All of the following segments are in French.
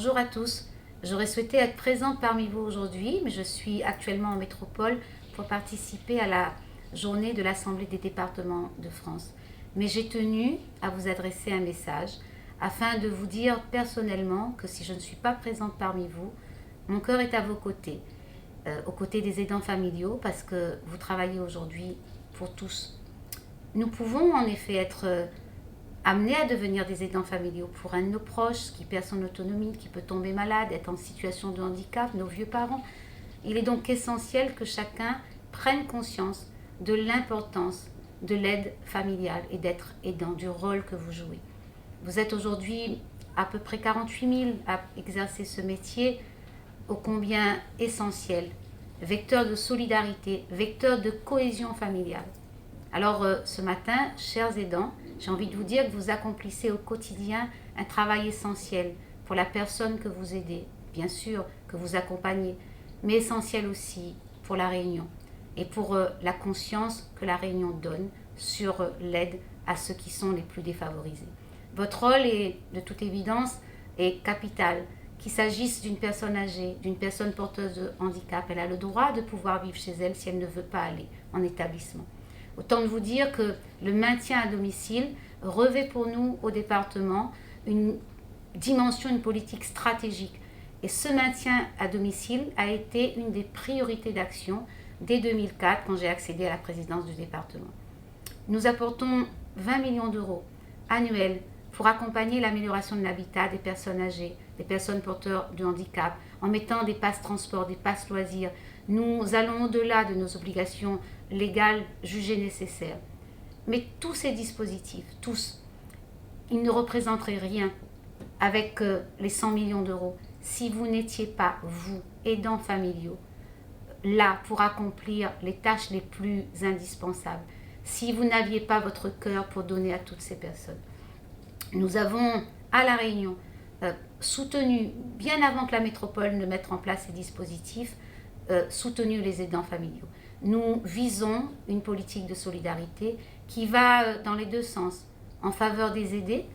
Bonjour à tous. J'aurais souhaité être présente parmi vous aujourd'hui, mais je suis actuellement en métropole pour participer à la journée de l'Assemblée des départements de France. Mais j'ai tenu à vous adresser un message afin de vous dire personnellement que si je ne suis pas présente parmi vous, mon cœur est à vos côtés, aux côtés des aidants familiaux, parce que vous travaillez aujourd'hui pour tous. Nous pouvons en effet être amenés à devenir des aidants familiaux pour un de nos proches qui perd son autonomie, qui peut tomber malade, être en situation de handicap, nos vieux parents. Il est donc essentiel que chacun prenne conscience de l'importance de l'aide familiale et d'être aidant, du rôle que vous jouez. Vous êtes aujourd'hui à peu près 48 000 à exercer ce métier ô combien essentiel, vecteur de solidarité, vecteur de cohésion familiale. Alors ce matin, chers aidants, j'ai envie de vous dire que vous accomplissez au quotidien un travail essentiel pour la personne que vous aidez, bien sûr que vous accompagnez, mais essentiel aussi pour la Réunion et pour la conscience que la Réunion donne sur l'aide à ceux qui sont les plus défavorisés. Votre rôle est, de toute évidence, est capital. Qu'il s'agisse d'une personne âgée, d'une personne porteuse de handicap, elle a le droit de pouvoir vivre chez elle si elle ne veut pas aller en établissement. Autant de vous dire que le maintien à domicile revêt pour nous au département une dimension, une politique stratégique. Et ce maintien à domicile a été une des priorités d'action dès 2004 quand j'ai accédé à la présidence du département. Nous apportons 20 millions d'euros annuels pour accompagner l'amélioration de l'habitat des personnes âgées, des personnes porteurs de handicap, en mettant des passes transport, des passes loisirs. Nous allons au-delà de nos obligations légales jugées nécessaires. Mais tous ces dispositifs, tous, ils ne représenteraient rien avec les 100 millions d'euros si vous n'étiez pas, vous, aidants familiaux, là pour accomplir les tâches les plus indispensables, si vous n'aviez pas votre cœur pour donner à toutes ces personnes. Nous avons, à La Réunion, soutenu, bien avant que la métropole ne mette en place ces dispositifs, soutenu les aidants familiaux. Nous visons une politique de solidarité qui va dans les deux sens, en faveur des aidés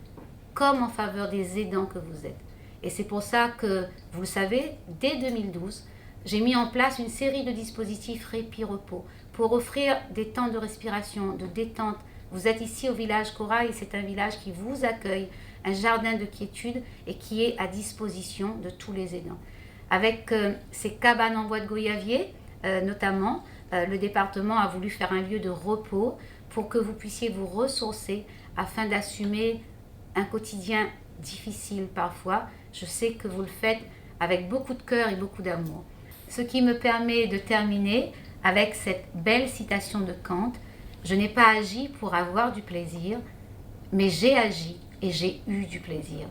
comme en faveur des aidants que vous êtes. Et c'est pour ça que, vous le savez, dès 2012, j'ai mis en place une série de dispositifs répit-repos pour offrir des temps de respiration, de détente. Vous êtes ici au village Corail et c'est un village qui vous accueille, un jardin de quiétude et qui est à disposition de tous les aidants. Avec ces cabanes en bois de goyavier, notamment, le département a voulu faire un lieu de repos pour que vous puissiez vous ressourcer afin d'assumer un quotidien difficile parfois. Je sais que vous le faites avec beaucoup de cœur et beaucoup d'amour. Ce qui me permet de terminer avec cette belle citation de Kant. Je n'ai pas agi pour avoir du plaisir, mais j'ai agi et j'ai eu du plaisir.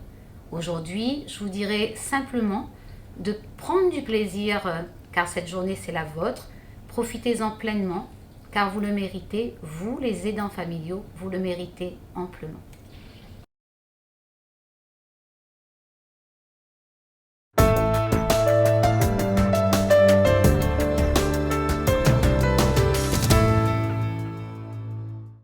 Aujourd'hui, je vous dirais simplement de prendre du plaisir, car cette journée c'est la vôtre. Profitez-en pleinement, car vous le méritez, vous les aidants familiaux, vous le méritez amplement.